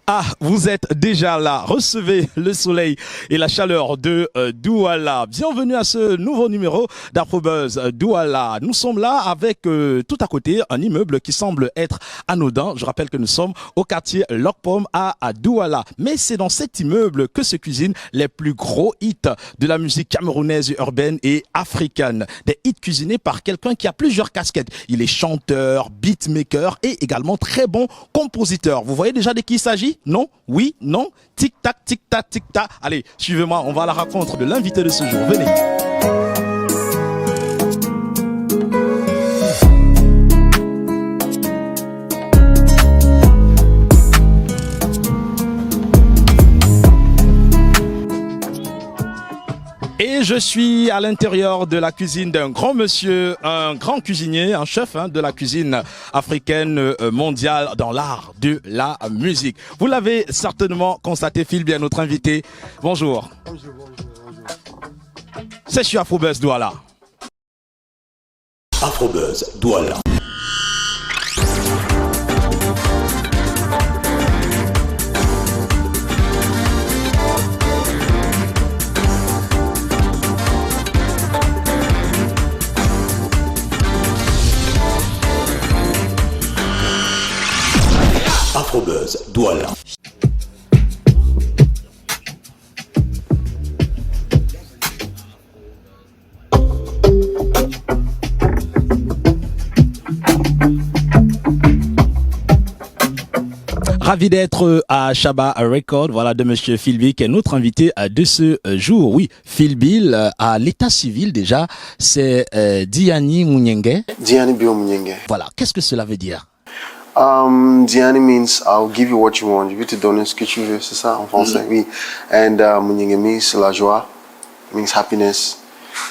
Ah, vous êtes déjà là. Recevez le soleil et la chaleur de Douala. Bienvenue à ce nouveau numéro d'Afrobuzz Douala. Nous sommes là avec tout à côté un immeuble qui semble être anodin. Je rappelle que nous sommes au quartier Lokpom à Douala. Mais c'est dans cet immeuble que se cuisinent les plus gros hits de la musique camerounaise, urbaine et africaine. Des hits cuisinés par quelqu'un qui a plusieurs casquettes. Il est chanteur, beatmaker et également très bon compositeur. Vous voyez déjà de qui il s'agit? Non? Oui? Non? Tic-tac, tic-tac, tic-tac. Allez, suivez-moi, on va à la rencontre de l'invité de ce jour. Venez. Et je suis à l'intérieur de la cuisine d'un grand monsieur, un grand cuisinier, un chef de la cuisine africaine mondiale dans l'art de la musique. Vous l'avez certainement constaté, Phil, bien notre invité. Bonjour. Bonjour. C'est sur Afrobuzz Douala. Afrobuzz Douala. Afrobuzz Douala. Ravi d'être à Shaba Record, voilà, de monsieur Phil Bill, qui est notre invité de ce jour. Oui, Phil Bill, à l'état civil déjà, c'est Diani Munyenge. Diani Bio Munyenge. Voilà, qu'est-ce que cela veut dire? Diani means I'll give you what you want. Je vais te donner ce que tu veux, c'est ça en français, oui. And Munyenge means la joie, means happiness.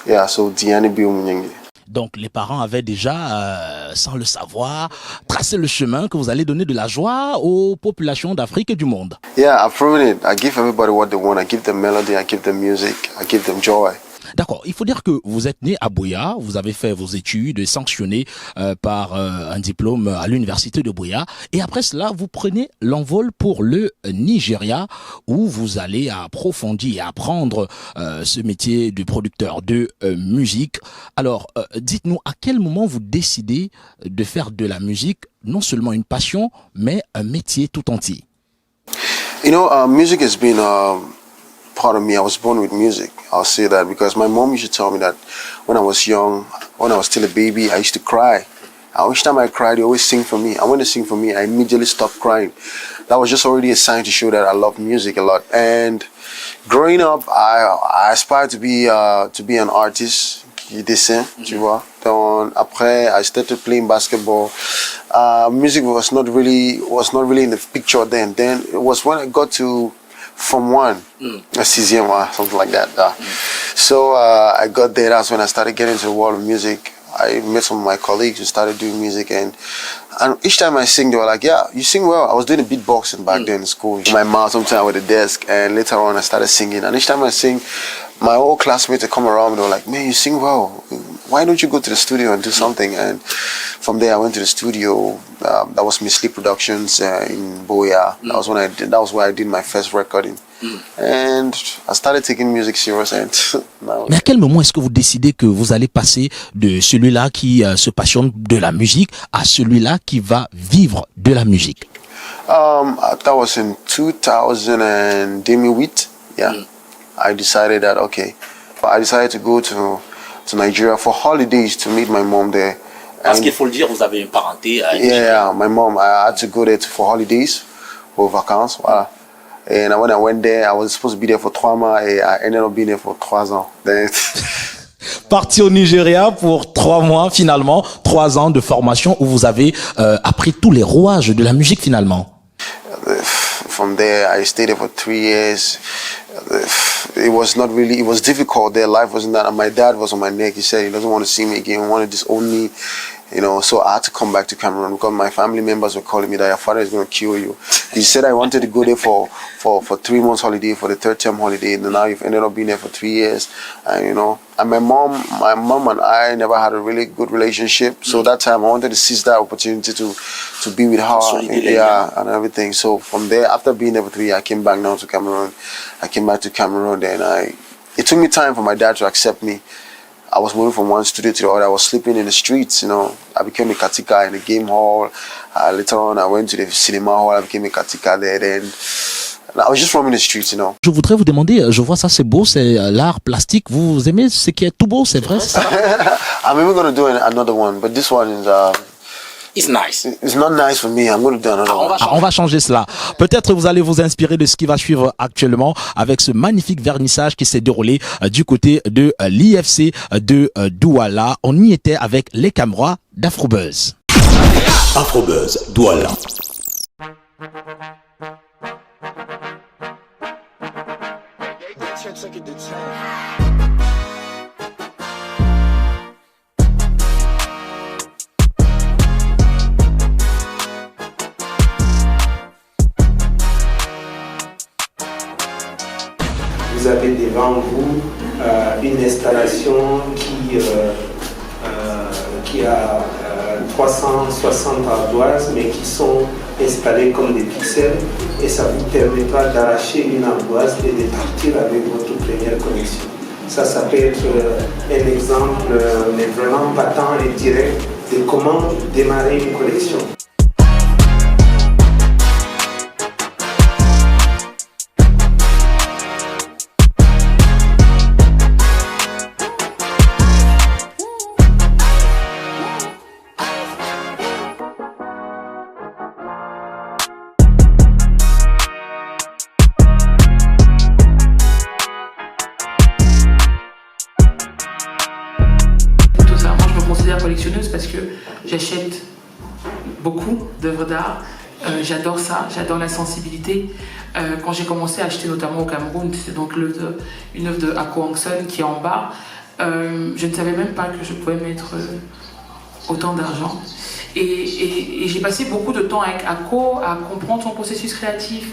Yeah, so Diani Bio Munyenge. Donc les parents avaient déjà, sans le savoir, tracé le chemin que vous allez donner de la joie aux populations d'Afrique et du monde. Yeah, I've proven it. I give everybody what they want. I give them melody, I give them music, I give them joy. D'accord, il faut dire que vous êtes né à Buea, vous avez fait vos études sanctionnées par un diplôme à l'université de Buea, et après cela, vous prenez l'envol pour le Nigeria, où vous allez approfondir et apprendre ce métier de producteur de musique. Alors, dites-nous, à quel moment vous décidez de faire de la musique, non seulement une passion, mais un métier tout entier? You know, music has been part of me. I was born with music. I'll say that because my mom used to tell me that when I was young, when I was still a baby, I used to cry. And each time I cried, they always sing for me. And when they sing for me, I immediately stopped crying. That was just already a sign to show that I love music a lot. And growing up, I aspired to be an artist qui dessine, tu vois. Donc après, I started playing basketball. Music was not really in the picture then. Then it was when I got to Form 1, a sixième, something like that. So I got there, that's when I started getting into the world of music. I met some of my colleagues who started doing music, and each time I sing, they were like, yeah, you sing well. I was doing a beatboxing back then in school. In my mouth, sometimes with the desk, and later on I started singing. And each time I sing, my old classmates would come around, they were like, man, you sing well. Why don't you go to the studio and do something? And from there, I went to the studio. That was Miss Lee Productions in Buea. That was where I did my first recording. And I started taking music serious. And mais à quel moment est-ce que vous décidez que vous allez passer de celui-là qui se passionne de la musique à celui-là qui va vivre de la musique? That was in 2008. Yeah. I decided that, okay. I decided to go to Nigeria for holidays to meet my mom there. Parce qu'il faut le dire, vous avez une parenté à Nigeria. Yeah, my mom, I had to go there for holidays, for vacances, voilà. And when I went there, I was supposed to be there for 3 mois, and I ended up being there for 3 ans. Parti au Nigeria pour 3 mois, finalement, 3 ans de formation où vous avez appris tous les rouages de la musique, finalement. From there, I stayed there for 3 years. It was difficult there. Life wasn't that. And my dad was on my neck. He said he doesn't want to see me again. He wanted to disown me. You know, so I had to come back to Cameroon because my family members were calling me that your father is going to kill you. He said I wanted to go there for 3 months holiday, for the third term holiday, and now you've ended up being there for 3 years. And you know, and my mom and I never had a really good relationship. So that time I wanted to seize that opportunity to be with her, and everything. So from there, after being there for 3 years, I came back now to Cameroon. I came back to Cameroon, then it took me time for my dad to accept me. I was moving from one studio to the other. I was sleeping in the streets, you know. I became a katika in the game hall. Later on, I went to the cinema hall. I became a katika there. Then I was just roaming the streets, you know. Je voudrais vous demander, je vois ça, c'est beau, c'est l'art plastique. Vous aimez ce qui est tout beau, c'est vrai ça? I'm even going to do another one, but this one is... It's nice. It's not nice for me. I'm going to do another one. On va changer cela. Peut-être vous allez vous inspirer de ce qui va suivre actuellement avec ce magnifique vernissage qui s'est déroulé du côté de l'IFC de Douala. On y était avec les Camerois d'Afrobuzz. Afrobuzz Douala. Vous avez devant vous une installation qui a 360 ardoises, mais qui sont installées comme des pixels, et ça vous permettra d'arracher une ardoise et de partir avec votre première connexion. Ça peut être un exemple, mais vraiment patent et direct de comment démarrer une connexion. Collectionneuse parce que j'achète beaucoup d'œuvres d'art, j'adore ça, j'adore la sensibilité. Quand j'ai commencé à acheter notamment au Cameroun, c'est donc une œuvre de Ako Hongson qui est en bas, je ne savais même pas que je pouvais mettre autant d'argent. Et j'ai passé beaucoup de temps avec Ako à comprendre son processus créatif,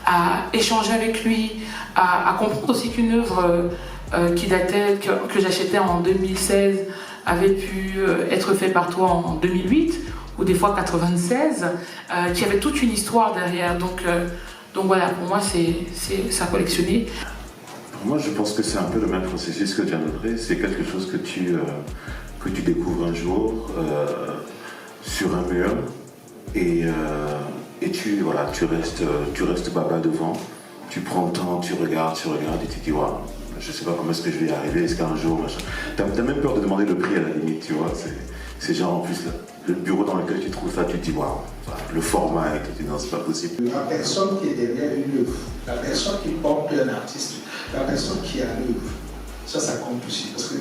à échanger avec lui, à comprendre aussi qu'une œuvre qui datait, que j'achetais en 2016, avait pu être fait par toi en 2008 ou des fois 96, qui avait toute une histoire derrière. Donc voilà, pour moi, c'est ça collectionner. Moi, je pense que c'est un peu le même processus que tu as montré. C'est quelque chose que tu découvres un jour sur un mur et tu restes baba devant. Tu prends le temps, tu regardes et tu dis waouh. Je sais pas comment est-ce que je vais y arriver, est-ce qu'un jour, machin. T'as même peur de demander le prix à la limite, tu vois. C'est genre en plus le bureau dans lequel tu trouves ça, tu te dis waouh, le format, et tu dis non, c'est pas possible. La personne qui est derrière une œuvre, la personne qui porte un artiste, la personne qui a l'œuvre, ça compte aussi. Parce que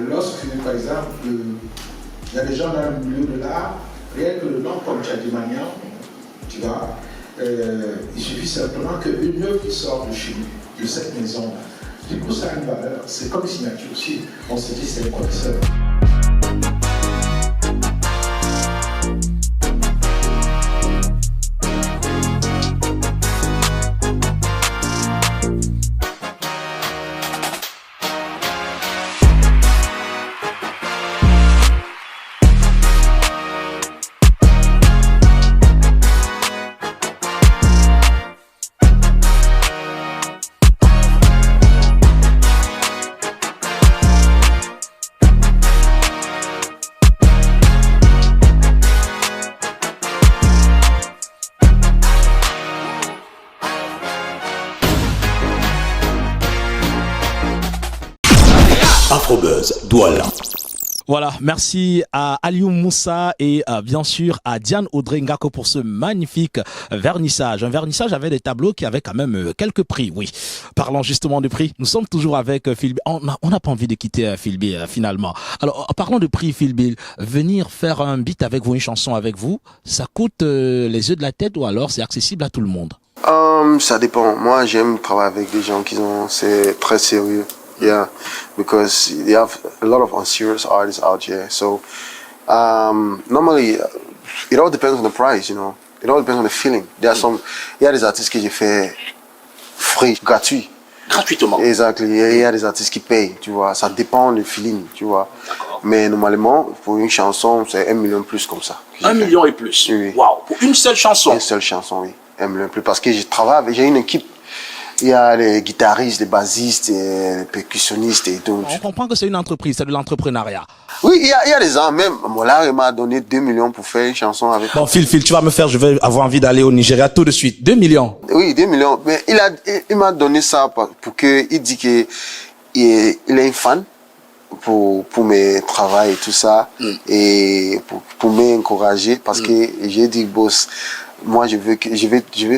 lorsque, par exemple, il y a des gens dans le milieu de l'art, rien que le nom, comme tu as dit, Magnan, tu vois, il suffit simplement qu'une œuvre qui sort de chez nous, de cette maison-là, du coup, ça a une valeur. C'est comme une signature aussi. On se dit, c'est un professeur. Afrobuzz Douala. Voilà, merci à Aliou Moussa et bien sûr à Diane Audrey Ngako pour ce magnifique vernissage. Un vernissage avec des tableaux qui avaient quand même quelques prix, oui. Parlons justement de prix, nous sommes toujours avec Phil. On n'a pas envie de quitter Phil B finalement. Alors, parlons de prix, Phil B. Venir faire un beat avec vous, une chanson avec vous, ça coûte les yeux de la tête ou alors c'est accessible à tout le monde? Ça dépend. Moi, j'aime travailler avec des gens c'est très sérieux. Yeah, because you have a lot of unserious artists out here. So Normally, it all depends on the price, you know. It all depends on the feeling. Il y a des artistes que j'ai fait free, gratuit. Gratuitement. Exactly. Il y a des artistes qui payent, tu vois. Ça dépend du feeling, tu vois. Mais normalement, pour une chanson, c'est 1 million plus comme ça. 1 million et plus. Oui. Waouh. Pour une seule chanson. Une seule chanson, oui. 1 million plus. Parce que je travaille, j'ai une équipe. Il y a les guitaristes, les bassistes, les percussionnistes et tout. On comprend que c'est une entreprise, c'est de l'entrepreneuriat. Oui, il y a des gens, même Mollard m'a donné 2 millions pour faire une chanson avec. Bon, Phil, tu vas me faire, je vais avoir envie d'aller au Nigeria tout de suite. 2 millions. Oui, 2 millions. Mais il m'a donné ça pour que, il dit que il est un fan pour mes travaux et tout ça. Et pour m'encourager parce que j'ai dit, boss, moi je vais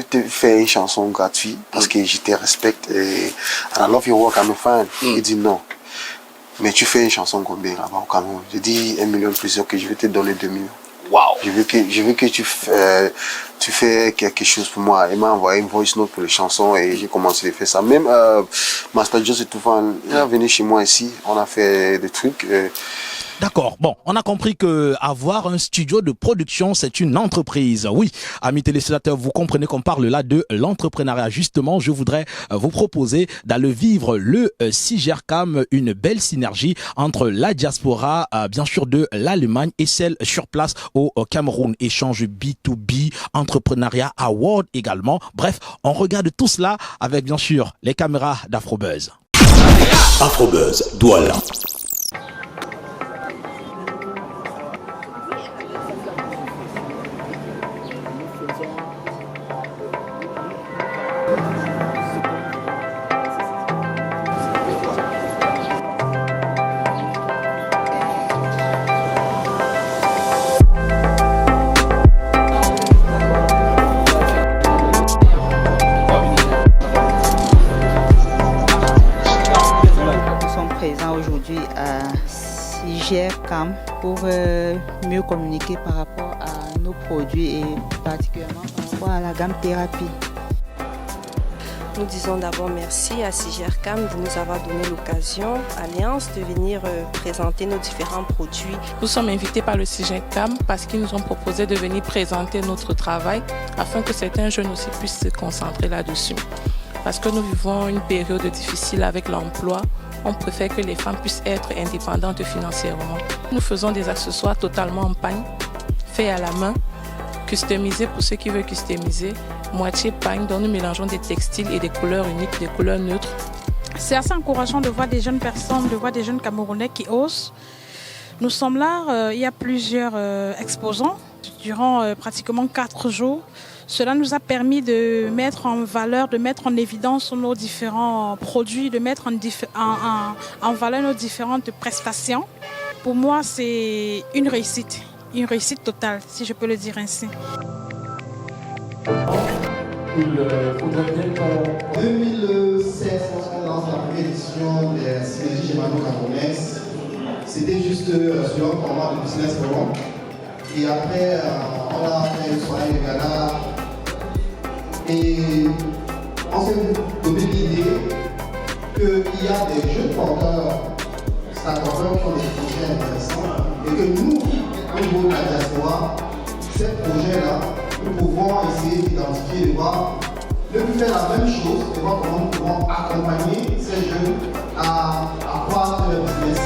te faire une chanson gratuite parce que je te respecte et I love your work, I'm a fan. Il dit non. Mais tu fais une chanson combien là-bas au Cameroun? Je dis 1 million plus, ok, je vais te donner 2 millions. Wow. Je veux que tu fais quelque chose pour moi. Il m'a envoyé une voice note pour les chansons et j'ai commencé à faire ça. Même Master Joss et tout, il est venu chez moi ici, on a fait des trucs. D'accord. Bon, on a compris que avoir un studio de production, c'est une entreprise. Oui, amis téléspectateurs, vous comprenez qu'on parle là de l'entrepreneuriat. Justement, je voudrais vous proposer d'aller vivre le CIGERCAM, une belle synergie entre la diaspora, bien sûr, de l'Allemagne et celle sur place au Cameroun. Échange B2B, entrepreneuriat award également. Bref, on regarde tout cela avec, bien sûr, les caméras d'Afrobuzz. Afrobuzz Douala. Aujourd'hui à CIGERCAM pour mieux communiquer par rapport à nos produits et particulièrement par rapport à la gamme thérapie. Nous disons d'abord merci à CIGERCAM de nous avoir donné l'occasion, Alliance, de venir présenter nos différents produits. Nous sommes invités par le CIGERCAM parce qu'ils nous ont proposé de venir présenter notre travail afin que certains jeunes aussi puissent se concentrer là-dessus. Parce que nous vivons une période difficile avec l'emploi, on préfère que les femmes puissent être indépendantes financièrement. Nous faisons des accessoires totalement en pagne, faits à la main, customisés pour ceux qui veulent customiser, moitié pagne, dont nous mélangeons des textiles et des couleurs uniques, des couleurs neutres. C'est assez encourageant de voir des jeunes personnes, de voir des jeunes Camerounais qui osent. Nous sommes là, il y a plusieurs exposants durant pratiquement 4 jours. Cela nous a permis de mettre en valeur, de mettre en évidence nos différents produits, de mettre en valeur nos différentes prestations. Pour moi, c'est une réussite totale, si je peux le dire ainsi. En 2016, on lance la première édition des synergies germano-camerounaises. C'était juste sur un format de business forum. Et après, on a fait une soirée de gala. Et on s'est donné l'idée qu'il y a des jeunes porteurs, startupers qui ont des projets intéressants et que nous, au niveau de la diaspora, ces projets-là, nous pouvons essayer d'identifier, de voir, de faire la même chose, de voir comment nous pouvons accompagner ces jeunes à croître leur business.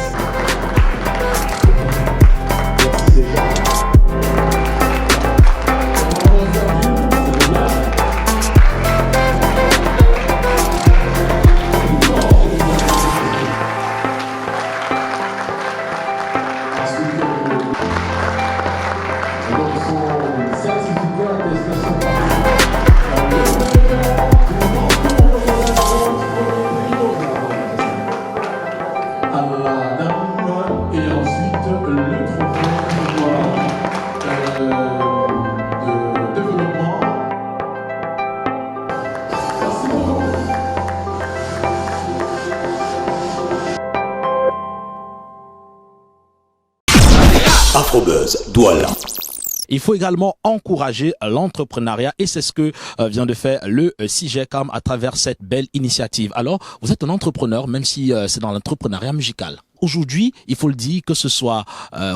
Il faut également encourager l'entrepreneuriat et c'est ce que vient de faire le CIGECAM à travers cette belle initiative. Alors, vous êtes un entrepreneur, même si c'est dans l'entrepreneuriat musical. Aujourd'hui, il faut le dire, que ce soit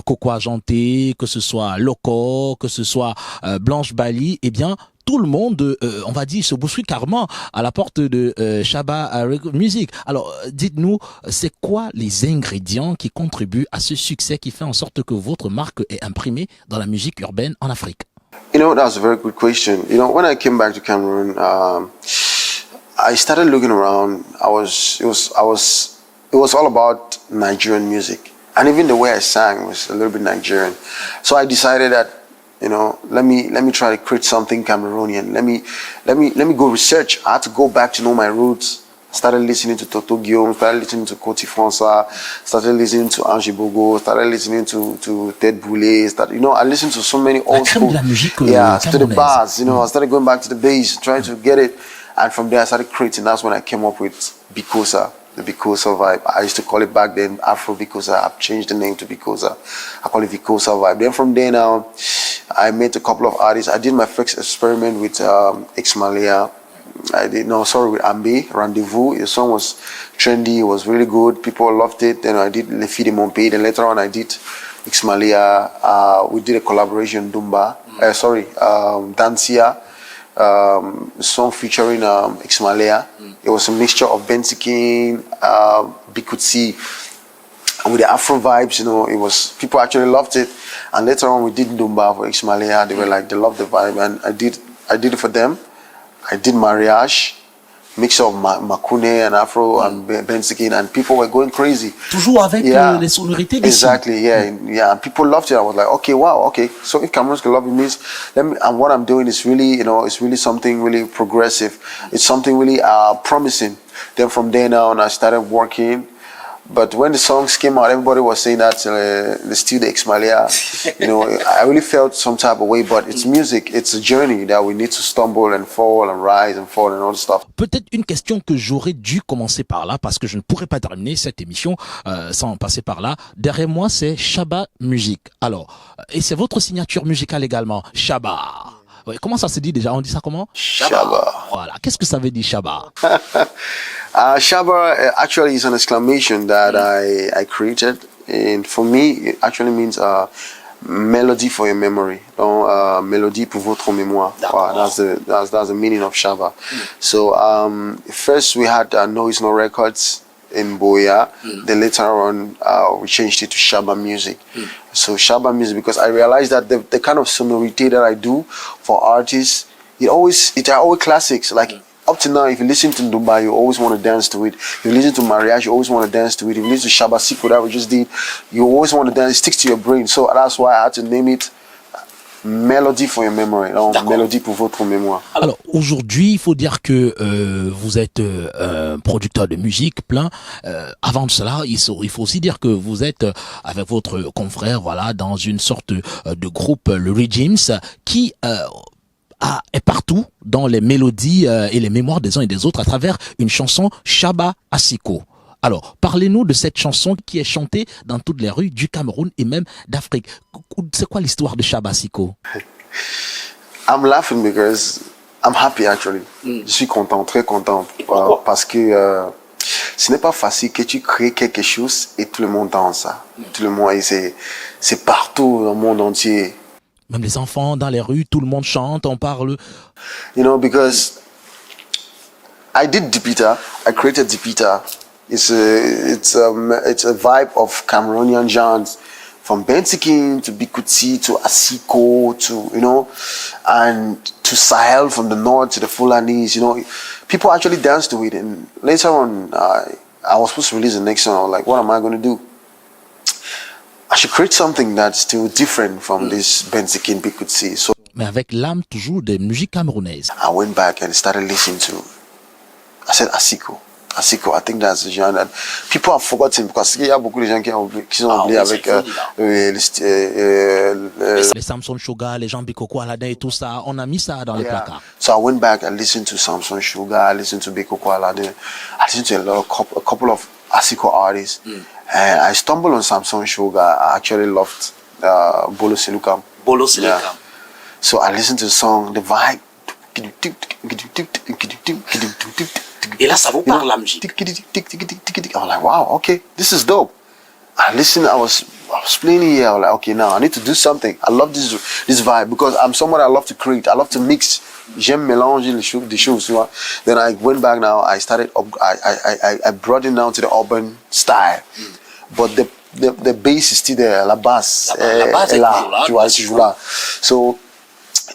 Coco Argenté, que ce soit Loco, que ce soit Blanche Bali, eh bien, tout le monde, on va dire, se bouscule carrément à la porte de Shabba Music. Alors, dites-nous, c'est quoi les ingrédients qui contribuent à ce succès qui fait en sorte que votre marque est imprimée dans la musique urbaine en Afrique? You know, that's a very good question. You know, when I came back to Cameroon, I started looking around. It was all about Nigerian music. And even the way I sang was a little bit Nigerian. So I decided that, you know, let me try to create something Cameroonian. Let me go research. I had to go back to know my roots. Started listening to Toto Guillaume, started listening to Koti Francois, started listening to Angie Bogo, started listening to Ted Boulay. You know, I listened to so many old school. To the bars. You know, I started going back to the bass, trying to get it. And from there I started creating. That's when I came up with Bikosa. The Bikosa vibe. I used to call it back then Afro Bikosa. I've changed the name to Bikosa. I call it Bikosa vibe. Then from there now, I met a couple of artists. I did my first experiment with Xmalia. With Ambe, Rendezvous. The song was trendy, it was really good. People loved it. Then I did Le Fille de Mon Pays. Then later on I did Xmalia. We did a collaboration, Dancia. Song featuring Xmalia. It was a mixture of Bensikin, Bikutsi, and with the Afro vibes, you know, people actually loved it. And later on we did Dumba for Xmalia. They were like, they loved the vibe, and I did it for them. I did Mariage, mix of Makune and Afro and Bensikin, and people were going crazy. Toujours avec les sonorités d'ici. Exactly, yeah. And people loved it. I was like, okay, wow, okay. So if Cameroons can love it, means and what I'm doing is really, you know, it's really something really progressive. It's something really promising. Then from there now on, I started working. But when the songs came out, everybody was saying that the still the Xmalia. You know, I really felt some type of way. But it's music. It's a journey that we need to stumble and fall and rise and fall and all the stuff. Peut-être une question que j'aurais dû commencer par là, parce que je ne pourrais pas terminer cette émission sans passer par là. Derrière moi, c'est Shabba Music. Alors, et c'est votre signature musicale également, Shabba. Ouais, comment ça se dit déjà? On dit ça comment? Shabba. Voilà. Qu'est-ce que ça veut dire, Shabba? Shabba actually is an exclamation that I created, and for me it actually means melody for your memory. Donc mélodie pour votre mémoire. That's the meaning of Shabba. So first we had Noise No Records in Boya. Then later on we changed it to Shabba Music. So Shabba Music, because I realized that the kind of sonority that I do for artists, it are always classics. Like up to now, if you listen to Dubai, you always want to dance to it. If you listen to Mariage, you always want to dance to it. If you listen to Shabba Siko that we just did, you always want to dance. It sticks to your brain. So that's why I had to name it Melody for your memory. Donc, mélodie pour votre mémoire. Alors aujourd'hui, il faut dire que vous êtes un producteur de musique plein. Avant de cela, il faut aussi dire que vous êtes avec votre confrère, voilà, dans une sorte de groupe, le Regimes, qui est partout dans les mélodies et les mémoires des uns et des autres à travers une chanson Shabba Asiko. Alors, parlez-nous de cette chanson qui est chantée dans toutes les rues du Cameroun et même d'Afrique. C'est quoi l'histoire de Shabba Asiko? I'm laughing because I'm happy actually. Je suis content, très content. Parce que ce n'est pas facile que tu crées quelque chose et tout le monde danse ça. Tout le monde, c'est partout dans le monde entier. Même les enfants dans les rues, tout le monde chante, on parle. You know, because I did Dipita, I created Dipita. It's a vibe of Cameroonian genres, from Bensikin to Bikutsi to Asiko to, you know, and to Sahel from the north to the Fulanis. You know, people actually dance to it. And later on, I was supposed to release the next song. I was like, what am I going to do? I should create something that's still different from this Bensikin Bikutsi. So, mais avec l'âme toujours des musiques camerounaises. I went back and started listening to, I said Asiko. Asiko, I think that's the genre that people have forgotten, because il y a beaucoup de gens qui sont oubliés avec les Samson Sugar, les Jean Bikoko Aladin et tout ça. On a mis ça dans les placards. So I went back and listened to Samson Sugar, I listened to Bikoko Aladin, I listened to a couple of Asiko artists, and I stumbled on Samson Sugar. I actually loved Bolo Selukam. Bolo Selukam. So I listened to the song, the vibe. Et là, ça vous parle la musique. I'm like, wow, okay, this is dope. I listened, I was playing here. I was like, okay, now I need to do something. I love this vibe because I'm someone I love to create. I love to mix. J'aime mélanger des choses. Then I went back now. I started. I brought it down to the urban style, but the bass is still there. La basse est là. Tu vois, toujours là. So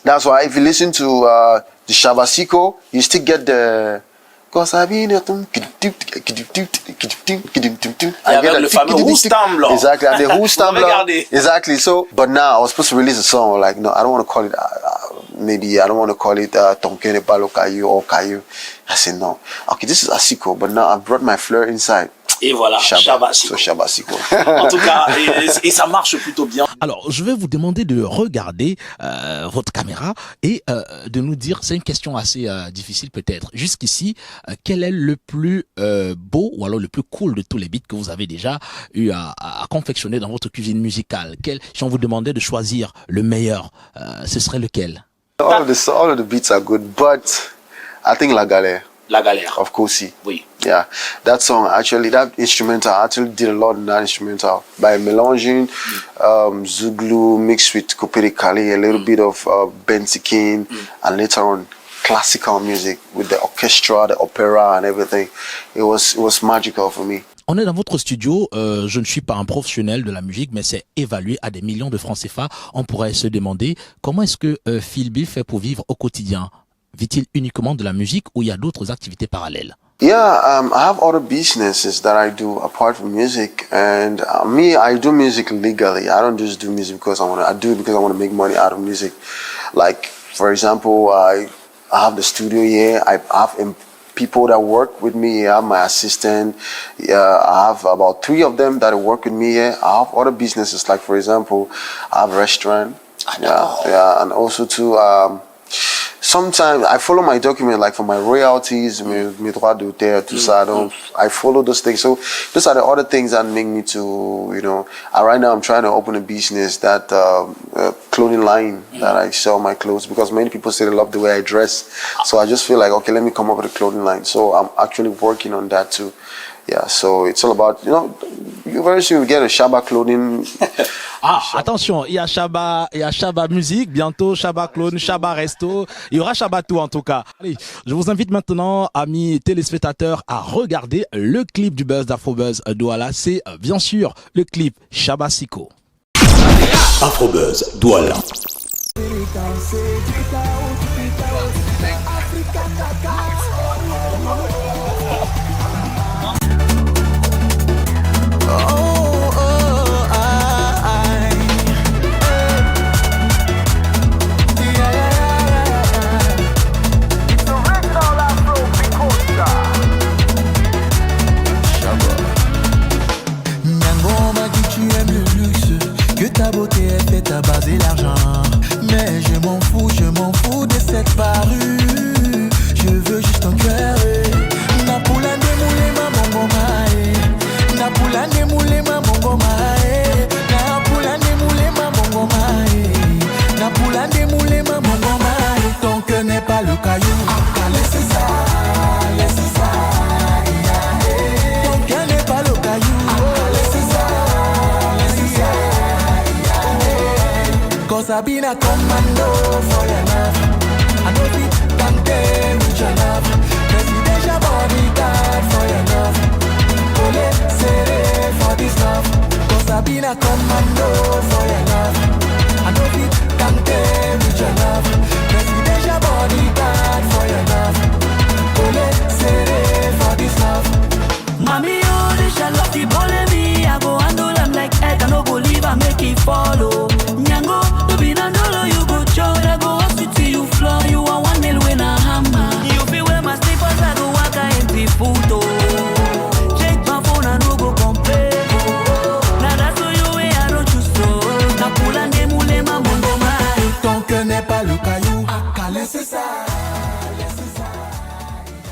that's why if you listen to the Shabasiko, you still get the. Cause I've been le fameux Roostambler. Exactly, and the Roostambler. Exactly. So, but now I was supposed to release a song. Like, no, I don't want to call it. Maybe I don't want to call it Tonkene Palo Kayu or Kayu. I said no. Okay, this is Asiko, but now I brought my flair inside. Et voilà, Shabasiko. So Shabasiko. En tout cas, et ça marche plutôt bien. Alors, je vais vous demander de regarder votre caméra et de nous dire, c'est une question assez difficile peut-être. Jusqu'ici, quel est le plus beau ou alors le plus cool de tous les beats que vous avez déjà eu à confectionner dans votre cuisine musicale? Si on vous demandait de choisir le meilleur, ce serait lequel? All of the beats are good, but I think La Galère. La Galère. Of Kosi. Oui. Yeah, that song actually, that instrumental, I actually did a lot in that instrumental by melanging Zulu mixed with Kopere Kali, a little bit of Bensikin, and later on classical music with the orchestra, the opera and everything. It was magical for me. On est dans votre studio, je ne suis pas un professionnel de la musique, mais c'est évalué à des millions de francs CFA. On pourrait se demander comment est-ce que Phil Bill fait pour vivre au quotidien? Vit-il uniquement de la musique ou il y a d'autres activités parallèles? Yeah, I have other businesses that I do apart from music, and I do music legally. I don't just do music because I do it because I want to make money out of music. Like, for example, I have the studio here. I have people that work with me. I have my assistant. I have about 3 of them that work with me here. I have other businesses, like for example, I have a restaurant. Yeah, and also too. Sometimes I follow my document, like for my royalties, mes droits d'auteur, tout ça. I follow those things. So those are the other things that make me to, right now I'm trying to open a business that clothing line that I sell my clothes, because many people say they love the way I dress. So I just feel like, okay, let me come up with a clothing line. So I'm actually working on that too. Yeah, so it's all about, very soon you get a Shaba clothing. Attention, il y a Shaba musique, bientôt Shaba clone, Shaba resto, il y aura Shaba tout en tout cas. Allez, je vous invite maintenant, amis téléspectateurs, à regarder le clip du buzz d'Afrobuzz Douala. C'est bien sûr le clip Shabasiko. Afrobuzz Douala. Ta beauté est faite à baser l'argent, mais je m'en fous de cette parure. Je veux juste ton cœur. Napula demoule ma mongomae, Napula demoule ma mongomae, Napula demoule ma mongomae, Napula demoule ma mongomae. Ton cœur n'est pas le caillou. Laissez ça, laissez ça. Ton cœur n'est pas le caillou. Cause I've been a commando for your love. I know it can get with your love. Presidential bodyguard for your love. Ole seré for this love. Cause I've been a commando for your love. I know it can get with your love. Presidential bodyguard for your love. Ole seré for this love. Mami, oh, this your love, keep calling me. I go handle them like egg, I no go leave, I make it follow. Nyango, to be no you go show, I go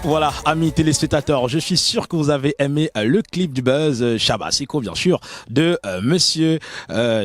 Voilà, amis téléspectateurs, je suis sûr que vous avez aimé le clip du buzz Shabba Siko, bien sûr, de monsieur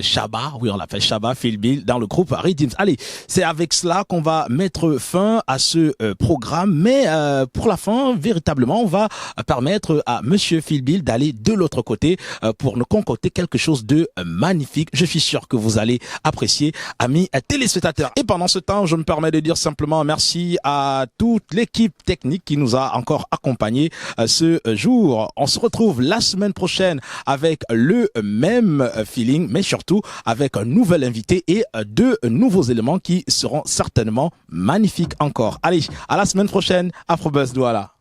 Shabba, oui on l'appelle Shabba Feel Bill dans le groupe Rhythms. Allez, c'est avec cela qu'on va mettre fin à ce programme, mais pour la fin, véritablement, on va permettre à monsieur Feel Bill d'aller de l'autre côté pour nous concocter quelque chose de magnifique. Je suis sûr que vous allez apprécier, amis téléspectateurs. Et pendant ce temps, je me permets de dire simplement merci à toute l'équipe technique qui nous a encore accompagnés ce jour. On se retrouve la semaine prochaine avec le même feeling, mais surtout avec un nouvel invité et deux nouveaux éléments qui seront certainement magnifiques encore. Allez, à la semaine prochaine, Afrobuzz Douala.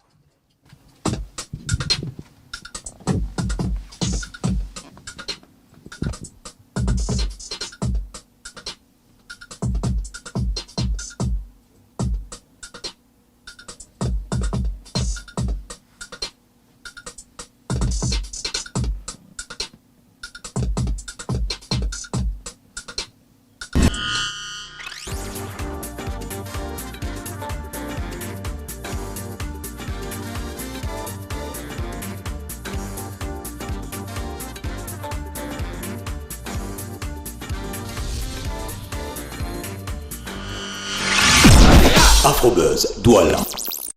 Afrobuzz Douala.